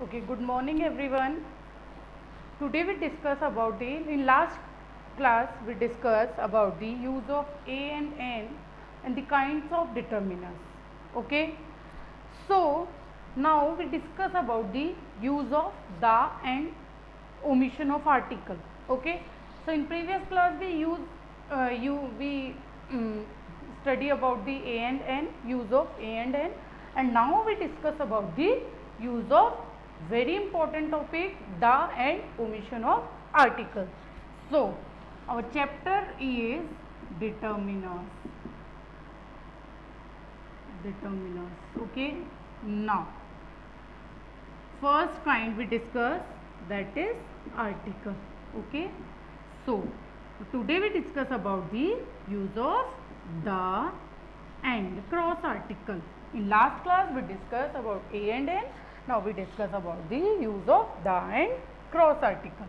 Okay, good morning everyone. Today we discuss about in last class we discussed about the use of a and n and the kinds of determinants. Okay, so now we discuss about the use of the and omission of article. Okay, so in previous class we um, study about the a and n, use of a and now we discuss about the use of very important topic, the and omission of article. So our chapter is determinants. Okay, now first kind we discuss, that is article. Okay, so today we discuss about the use of the and cross article. In last class we discussed about a and n. Now we discuss about the use of the and cross article.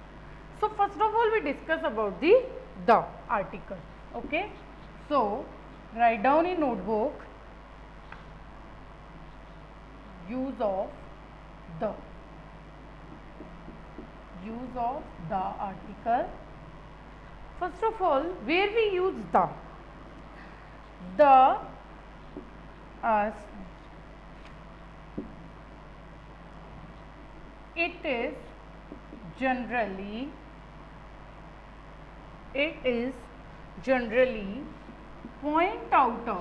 So first of all we discuss about the article. Okay, so write down in notebook use of the article. First of all, where we use the as it is generally point out a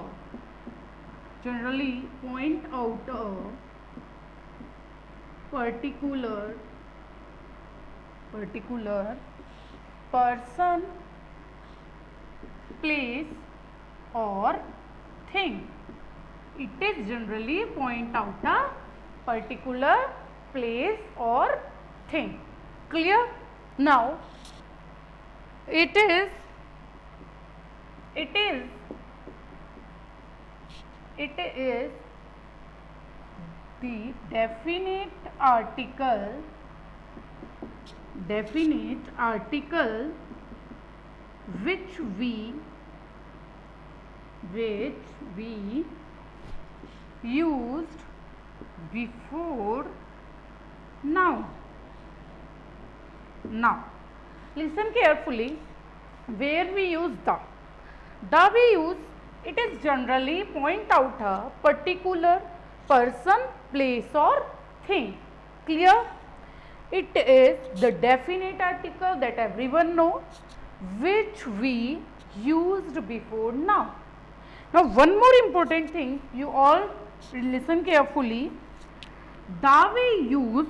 particular person, place or thing. It is generally point out a particular place or thing. Clear? Now it is the definite article which we used before now. Now listen carefully, where we use the we use, it is generally point out a particular person, place or thing. Clear? It is the definite article that everyone knows, which we used before now. Now one more important thing, you all listen carefully, the we use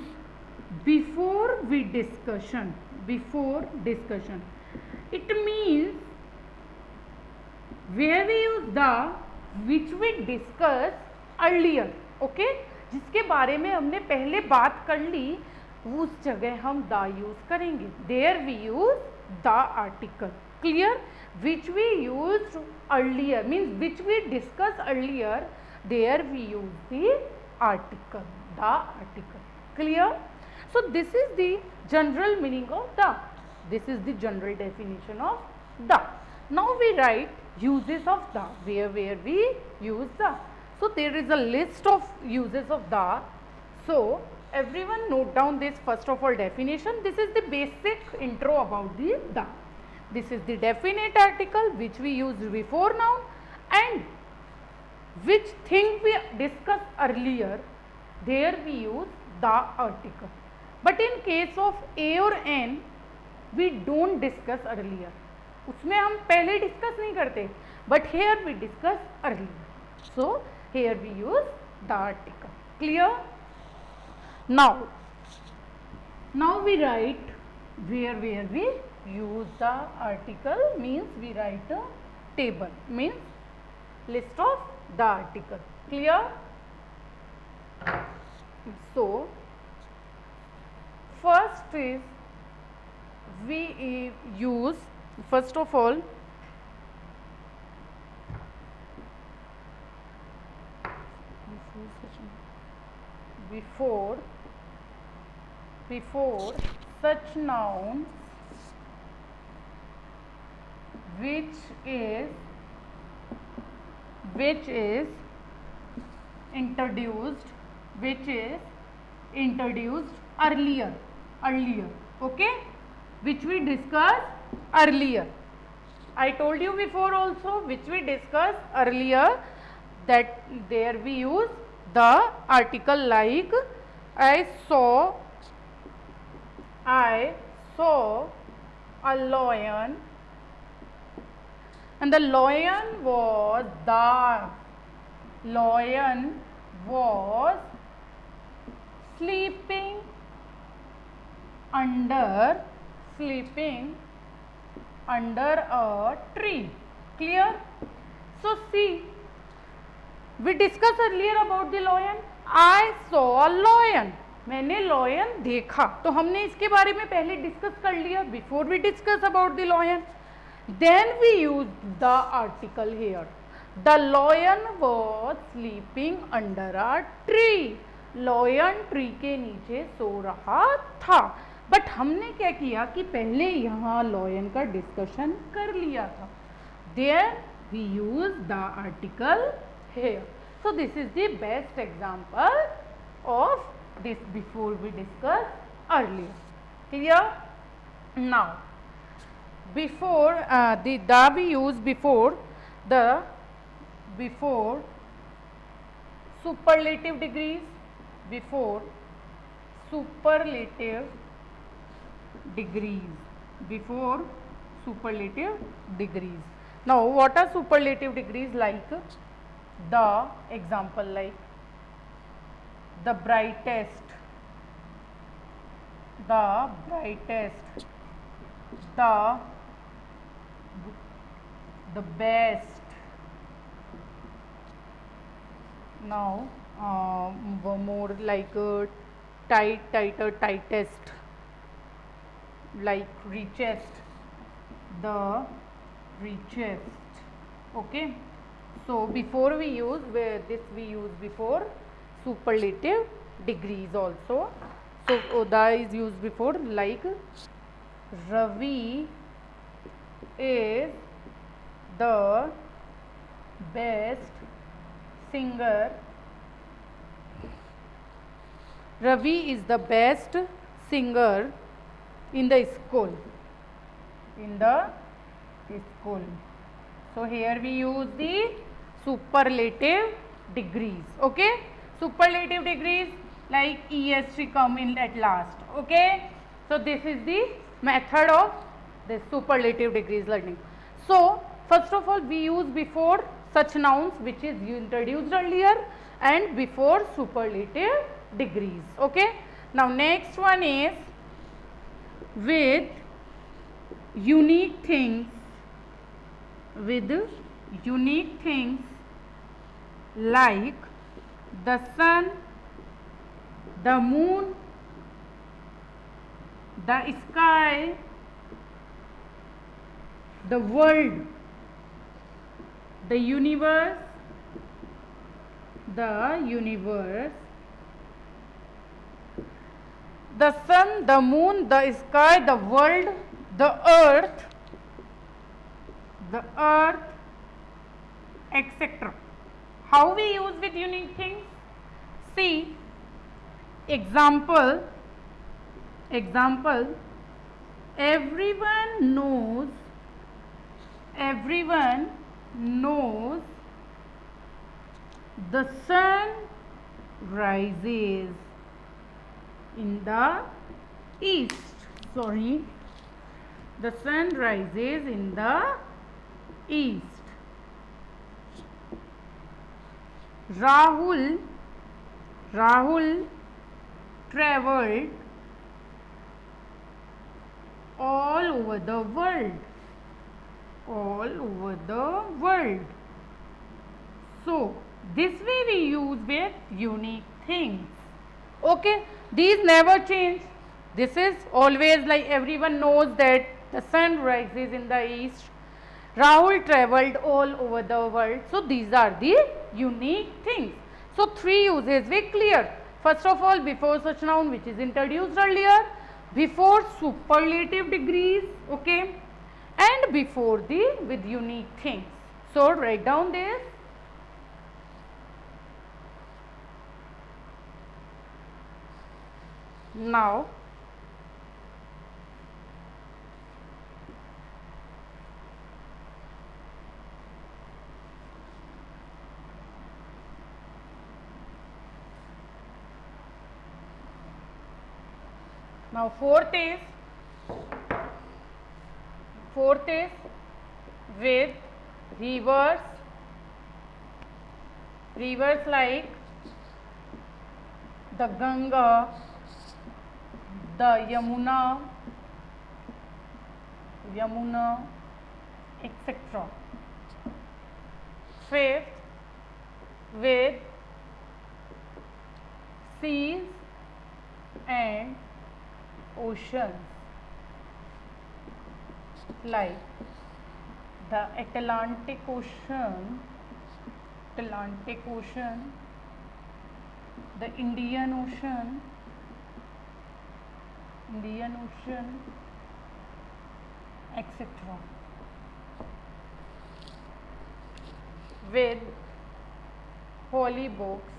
before discussion. It means where we use the which we discuss earlier. Okay, जिसके बारे में हमने पहले बात कर ली, उस जगह हम द यूज करेंगे. There we use the article. Clear? Which we used earlier means which we discussed earlier. There we use the article. Clear? So this is the general meaning of the. This is the general definition of the. Now we write uses of the, where we use the. So there is a list of uses of the. So everyone note down this first of all definition. This is the basic intro about the. This is the definite article which we used before noun and which thing we discussed earlier. There we use the article. But in case of a or n, we don't discuss earlier. उसमें हम पहले discuss नहीं करते, but here we discuss earlier. So here we use the article. Clear? Now we write where we use the article means we write a table, means list of the article. Clear? So first is we use, first of all, before such nouns which is introduced, which is introduced earlier, okay, which we discussed earlier. I told you before also, which we discussed earlier, that there we use the article like I saw a lion, and the lion was dark. Lion was sleeping under a tree. Clear? So see, we discussed earlier about the lion. I saw a lion. मैंने lion देखा. तो हमने इसके बारे में पहले discuss कर लिया. Before we discuss about the lion, then we used the article here. The lion was sleeping under a tree. Lion tree के नीचे सो रहा था. बट हमने क्या किया कि पहले यहाँ lion का डिस्कशन कर लिया था. There we use the article here. So this is the best example of this before we discussed earlier. Clear? Now, before the we use before superlative degrees, before superlative degrees. Now, what are superlative degrees? Like the example, like the brightest, the best. Now more like tighter, tightest, like richest, the richest. Okay, so before we use we use before superlative degrees also. So Oda is used before, like Ravi is the best singer. Ravi is the best singer in the school. So here we use the superlative degrees. Okay, superlative degrees like est come in at last. Okay, so this is the method of the superlative degrees learning. So first of all, we use before such nouns which is introduced earlier and before superlative degrees. Okay, now next one is with unique things, like the sun, the moon, the sky, the world, the universe, the sun, the moon, the sky, the world, the earth, etc. How we use with unique things? See, example, everyone knows the sun rises in the east. The sun rises in the east. Rahul traveled all over the world. So this way we use with unique things. Okay, these never change. This is always like everyone knows that the sun rises in the east. Rahul traveled all over the world. So these are the unique things. So three uses we clear. First of all, before such noun which is introduced earlier, before superlative degrees, okay, and before the with unique things. So write down this. Now fourth is with rivers like the Ganga, the Yamuna, etc. Fifth, with seas and oceans like the Atlantic Ocean, the Indian Ocean, etc. With holy books,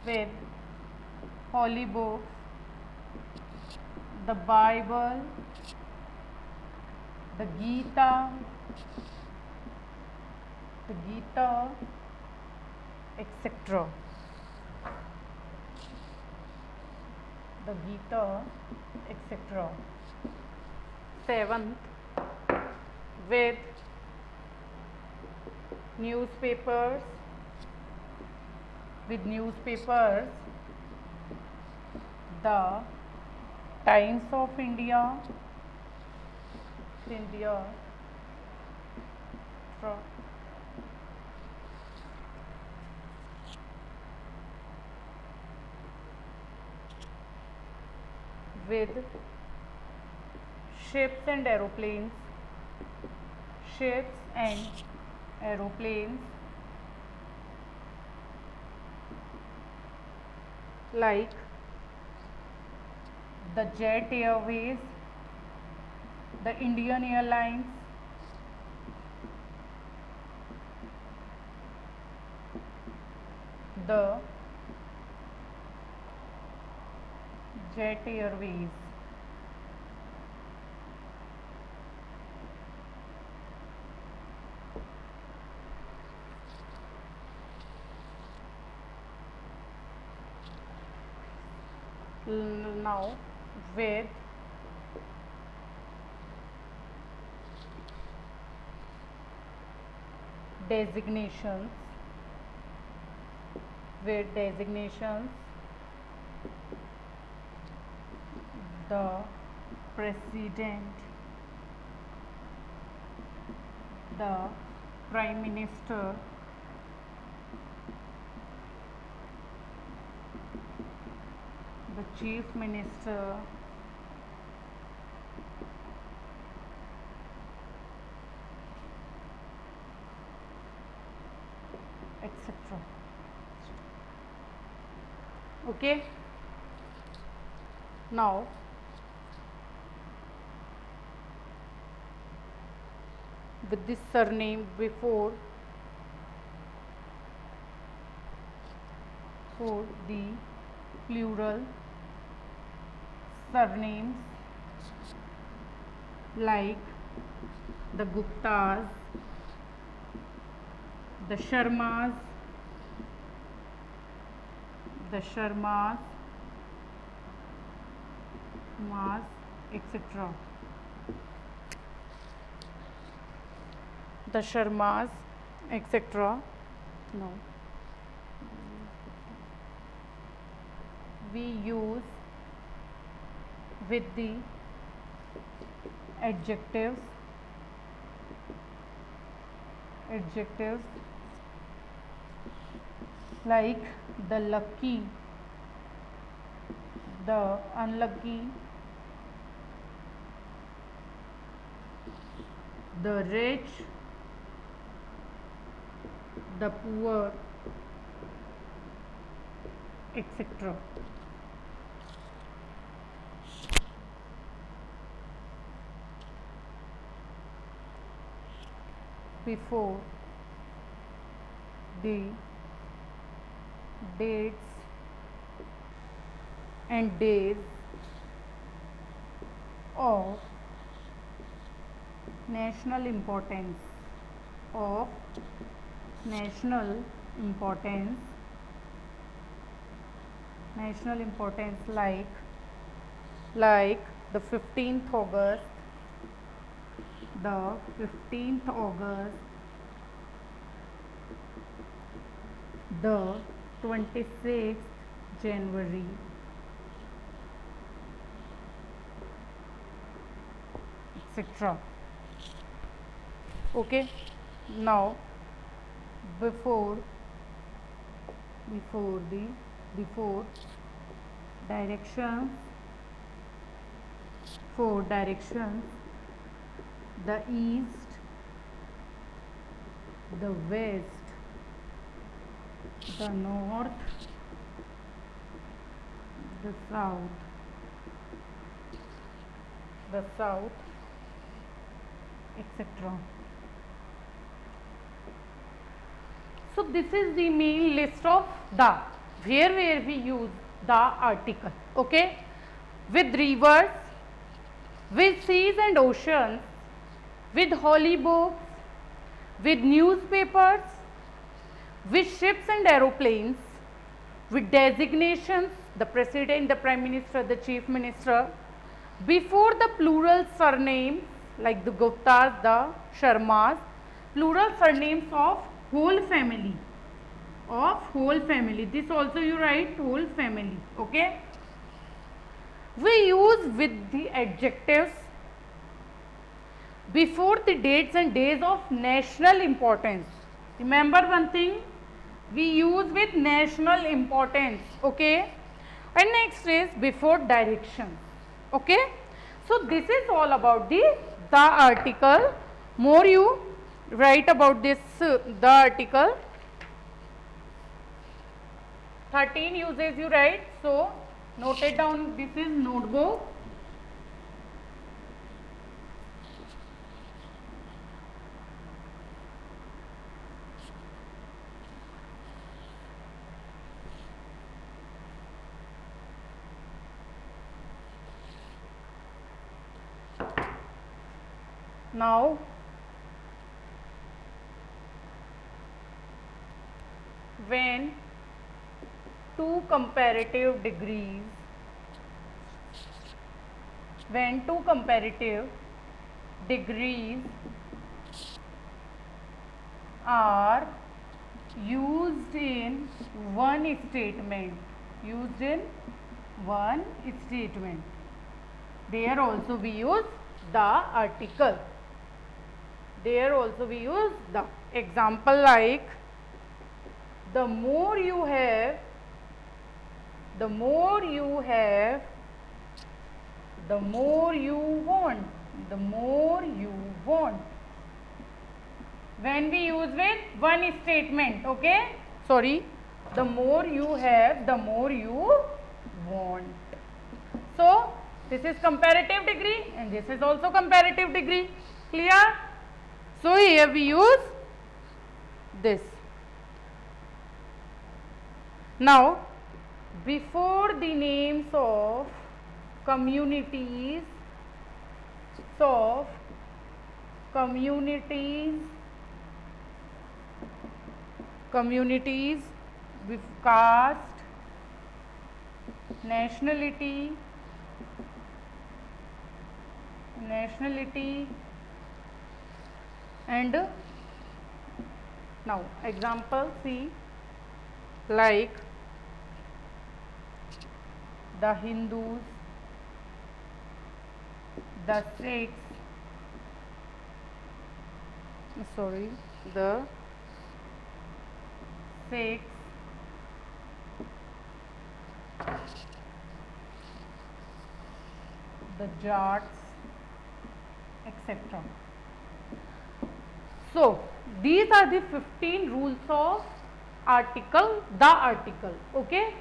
the Bible, the Gita, etc. Seventh, with newspapers, the Times of India, with ships and aeroplanes, like the Jet Airways, the Indian Airlines, the Jet Airways. Now with designations, the President, the Prime Minister, the Chief Minister, etc. Okay. Now with this surname before, so the plural surnames like the Guptas, the Sharmas, etc. The Sharmas, etc. No. We use with the adjectives like the lucky, the unlucky, the rich, the poor, etc. Before the dates and days of national importance of national importance like the 15th August, the 15th August, the 26th January, etc. Okay, now before directions, for directions, the east, the west, the north, the south, etc. So this is the main list of the, where we use the article. Okay, with rivers, with seas and oceans, with holy books, with newspapers, with ships and aeroplanes, with designations, the president, the prime minister, the chief minister, before the plural surnames like the Guptas, the Sharmas, plural surnames of whole family, this also you write whole family. Okay, we use with the adjectives before the dates and days of national importance. Remember one thing, we use with national importance. Okay, and next is before directions. Okay, so this is all about the article. More you write about this the article. 13 uses you write, so note it down. This is notebook. Now when two comparative degrees are used in one statement, there also we use the article. Example like, the more you have, the more you want. When we use with one statement, okay, sorry, the more you have, the more you want. So this is comparative degree and this is also comparative degree. Clear? So here we use this. Now before the names of communities with caste, nationality and now example see, like the Hindus, the Sikhs, the Jats, etc. So these are the 15 rules of article, the article. Okay,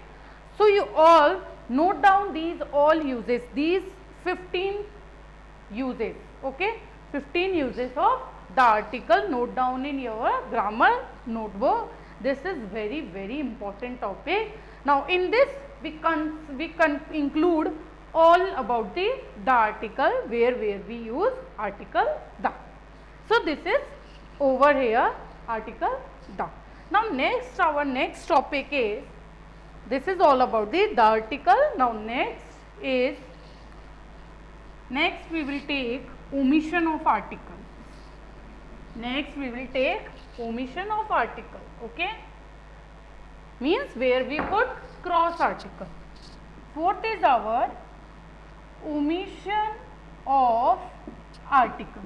so you all note down these all uses, these 15 uses. Okay, 15 uses of the article, note down in your grammar notebook. This is very important topic. Now in this we include all about the article where we use article the. So this is over here article the. Now next, our next topic is, this is all about the article. Now next we will take omission of article. Next we will take omission of article. Okay, means where we put cross article. What is our omission of article?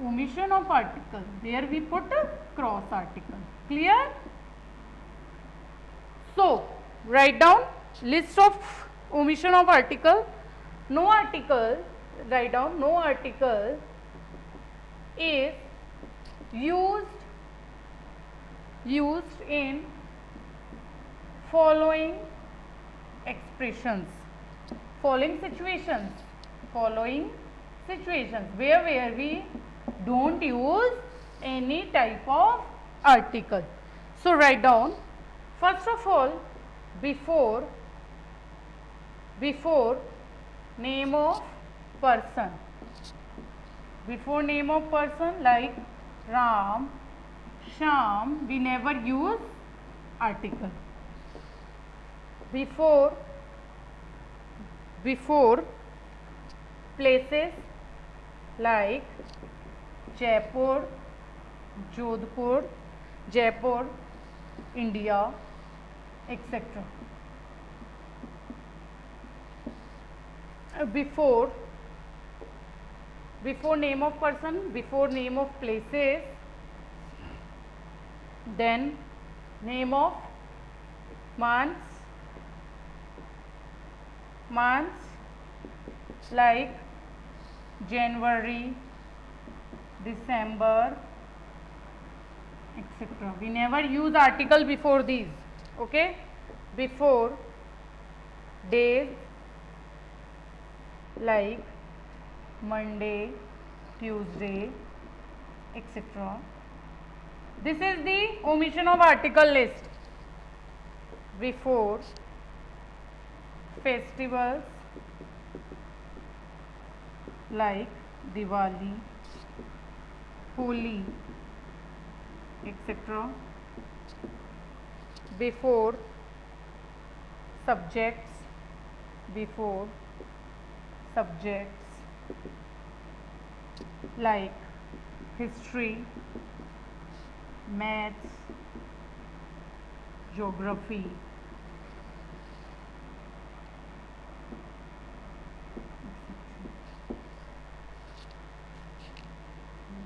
Omission of article, where we put a cross article. Clear? So write down list of omission of article. No article, write down, no article is used in following expressions, following situations where we don't use any type of article. So write down, first of all, before name of person, before name of person like Ram, Sham, we never use article. Before places like Jaipur, Jodhpur, Jaipur, India, etc. Before name of person, before name of places, then name of months like January, December, etc. We never use article before these. Okay, before days like Monday, Tuesday, etc. This is the omission of article list. Before festivals like Diwali, Holi, etc. Before subjects, like history, maths, geography.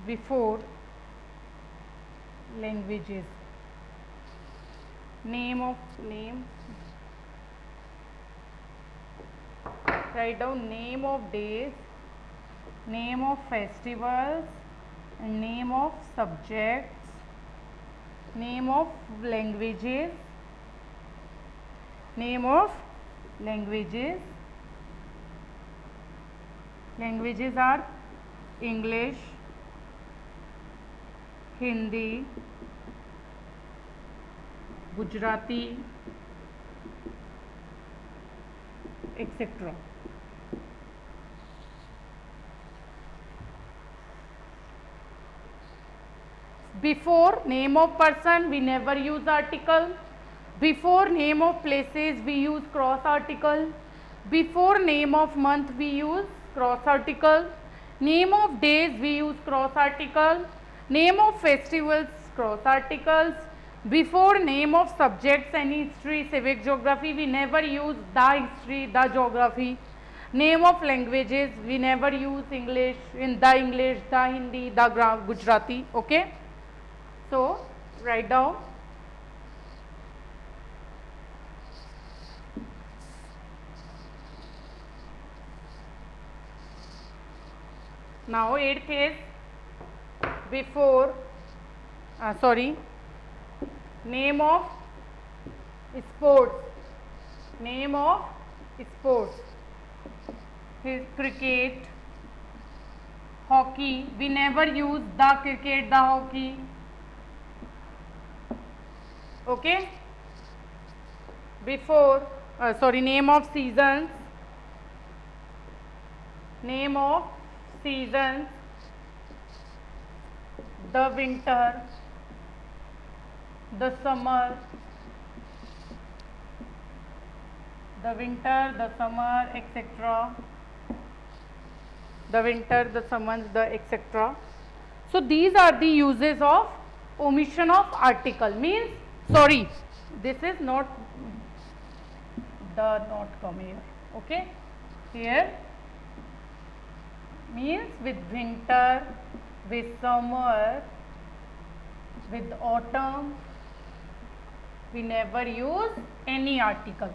Before languages, write down name of days, name of festivals, and name of subjects, name of languages, languages are English, Hindi, Gujarati, etc. Before name of person, we never use article. Before name of places, we use cross article. Before name of month, we use cross article. Name of days, we use cross article. Name of festivals, cross articles. Before name of subjects, any history, civic, geography, we never use the history, the geography. Name of languages, we never use English, the Hindi, the Gujarati. Okay. So write down. Now 8th is before name of sports, cricket, hockey, we never use the cricket, the hockey. Okay, before sorry, name of seasons, name of seasons, the winter, the summer, the winter, the summer, etc. The winter, the summer, the etc. So these are the uses of omission of article. Means, sorry, this is not the not come here. Okay, here means with winter, with summer, with autumn, we never use any article.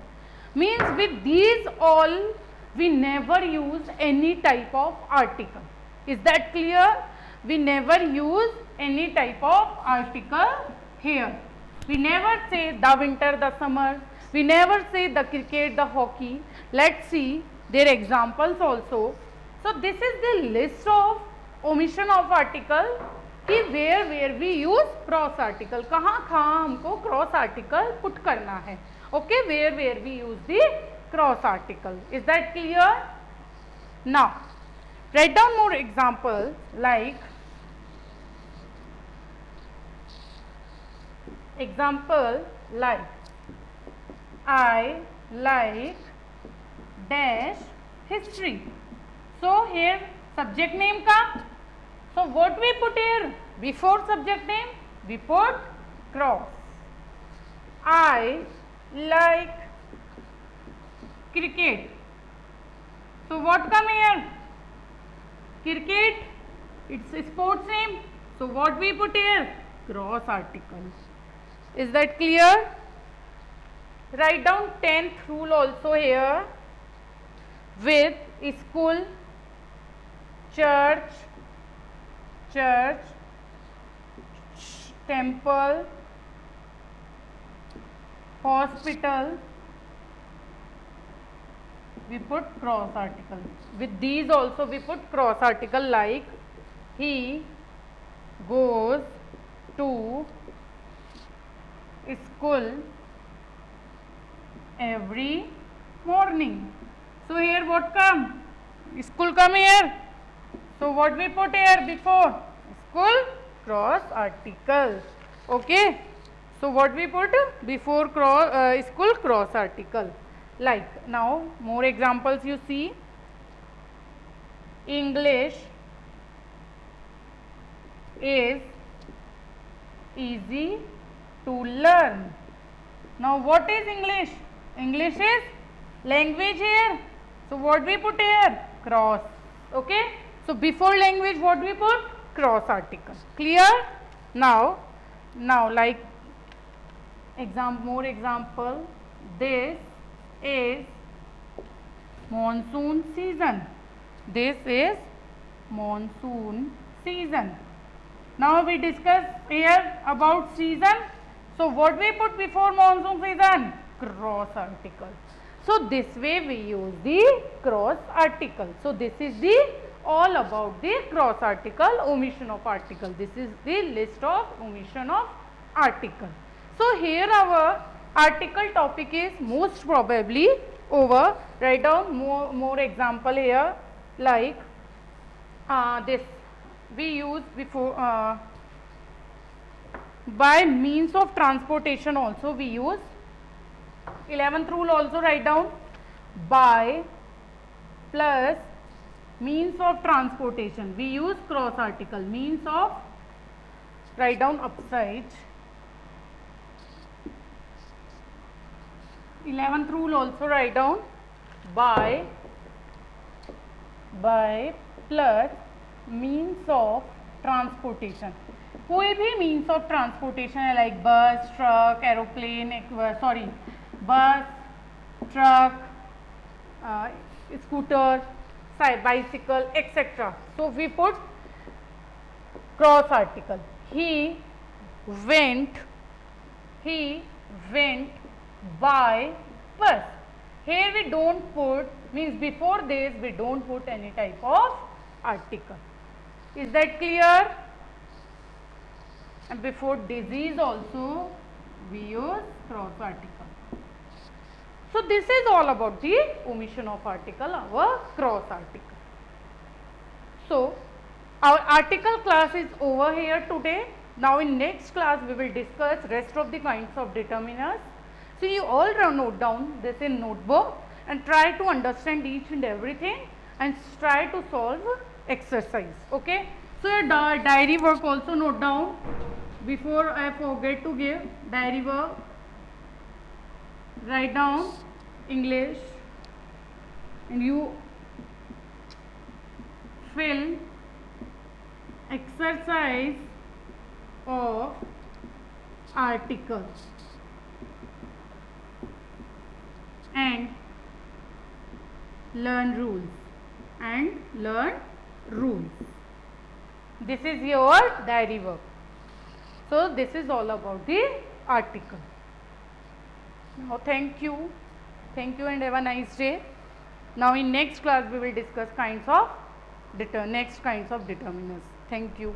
Means with these all we never use any type of article. Is that clear? We never use any type of article here. We never say the winter, the summer. We never say the cricket, the hockey. Let's see their examples also. So this is the list of omission of article कि where we use cross article, कहाँ हमको cross article put करना है. Okay, where we use the cross article. Is that clear? Now write down more examples like I like dash history. So here subject name का, so what we put here before subject name, we put cross. I like cricket. So what come here? Cricket, it's a sports name. So what we put here? Cross article. Is that clear? Write down 10th rule also here. With school, church, temple, hospital, we put cross article. With these also we put cross article like he goes to school every morning. So here what come? School come here. So what we put here before? School cross article. Okay. So what we put before school cross article. Like now more examples you see. English is easy to learn. Now what is English? English is language here. So what we put here? Cross. Okay. So before language what we put? Cross article. Clear? Now like more example. This is monsoon season. This is monsoon season. Now we discuss here about season. So what we put before monsoon season? Cross article. So this way we use the cross article. So this is the all about the cross article, omission of article. This is the list of omission of article. So here our article topic is most probably over. Write down more example here like this we use before by means of transportation also we use. 11th rule also write down by plus means of transportation we use cross article. Means of, write down upside. 11th rule also write down by plus means of transportation. कोई भी means of transportation है like bus, truck, aeroplane, sorry, bus, truck, scooter, bicycle, etc. So we put cross article. He went by bus. Here we don't put, means before this we don't put any type of article. Is that clear? And before disease also we use cross article. So this is all about the omission of article, our cross article. So our article class is over here today. Now in next class we will discuss rest of the kinds of determiners. So you all note down this in notebook and try to understand each and everything and try to solve exercise. Okay. So your diary work also note down. Before I forget to give diary work, write down English and you fill exercise of articles and learn rules. This is your diary work. So this is all about the article. Now thank you and have a nice day. Now in next class we will discuss next kinds of determiners. Thank you.